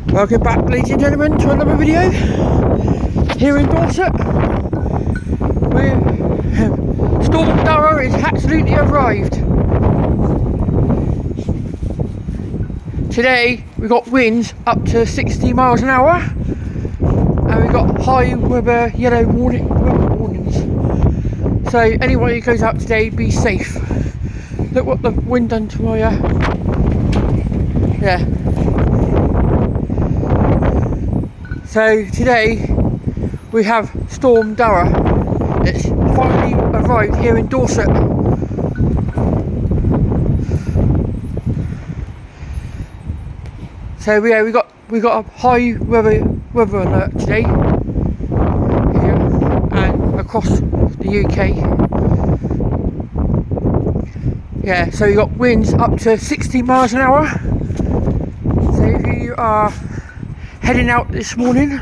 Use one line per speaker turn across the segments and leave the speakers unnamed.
Welcome back, ladies and gentlemen, to another video here in Dorset. Storm Darragh is absolutely arrived. Today we got winds up to 60 miles an hour, and we got high weather yellow warnings. So anyone who goes out today, be safe. Look what the wind done to my yeah. So today we have Storm Darragh. It's finally arrived here in Dorset. So yeah, we got a high weather alert today here and across the UK. Yeah, so we got winds up to 60 miles an hour. So if you are heading out this morning,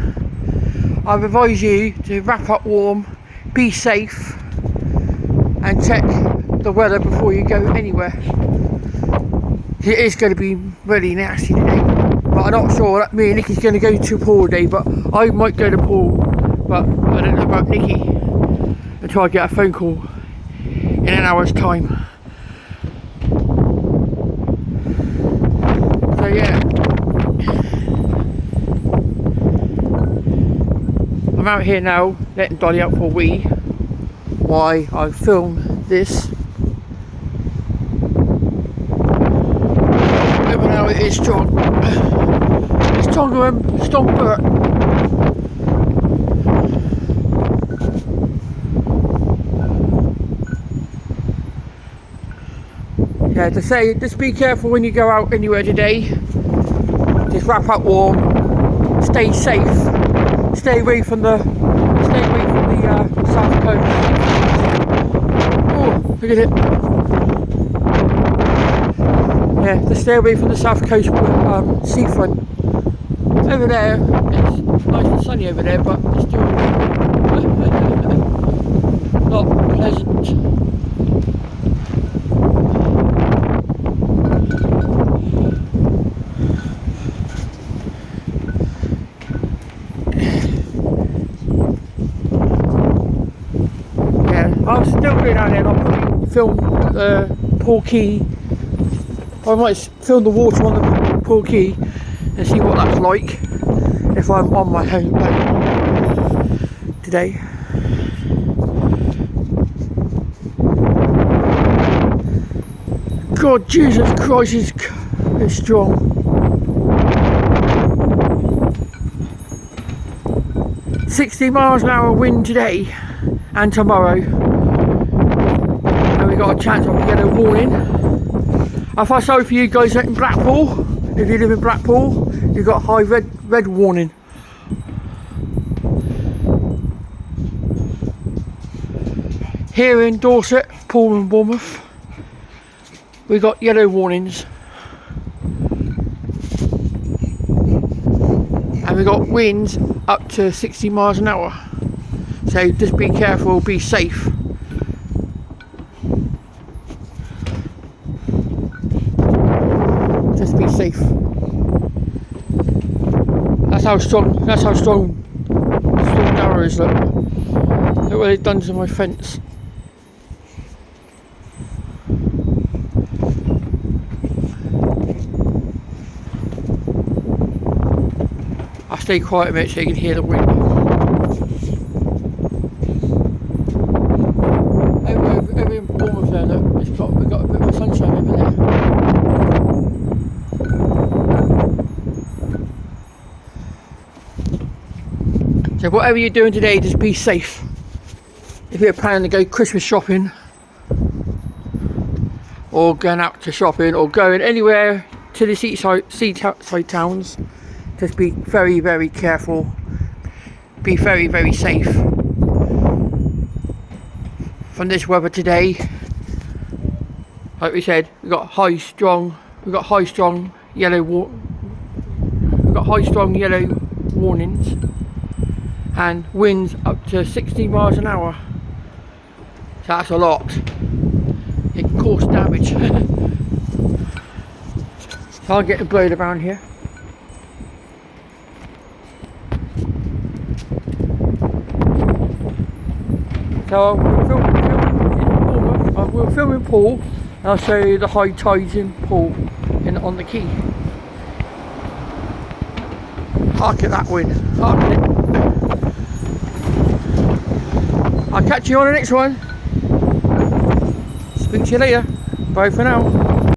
I've advised you to wrap up warm, be safe, and check the weather before you go anywhere. It is going to be really nasty today, but I'm not sure that me and Nicky's going to go to Poole today, but I might go to Poole, but I don't know about Nicky until I get a phone call in an hour's time. So yeah, I'm out here now letting Dolly out for a wee while I film this. Even though it is strong, it's stronger than Storm Bert. Yeah, to say, just be careful when you go out anywhere today. Just wrap up warm, stay safe, stay away from the south coast. Oh, look at it. Yeah, just stay away from the south coast seafront. Over there, it's nice and sunny over there, but it's still not pleasant. I'll still go down there and I'll probably film the Poole Quay. I might film the water on the Poole Quay and see what that's like if I'm on my home boat today. God, Jesus Christ, it's strong. $60 miles an hour wind today and tomorrow. And we got a chance of getting a warning. I feel sorry for you guys in Blackpool. If you live in Blackpool, you've got a high red warning. Here in Dorset, Poole and Bournemouth, we got yellow warnings. And we got winds up to 60 miles an hour. So just be careful, be safe. Just be safe. That's how strong Storm Darragh is. Look what they've done to my fence. I'll stay quiet a minute so you can hear the wind. Over in Bournemouth there, look, we've got a bit of sunshine over there. So whatever you're doing today, just be safe. If you're planning to go Christmas shopping, or going out to shopping, or going anywhere to the seaside towns, just be very, very careful. Be very, very safe from this weather today. Like we said, we've got high strong yellow warnings and winds up to 60 miles an hour. So that's a lot. It can cause damage. So I'll get the blade around here. So we'll film in Bournemouth, we'll film in Poole, and I'll show you the high tides in Poole on the quay. Hark at that wind, hark at it. I'll catch you on the next one. Speak to you later. Bye for now.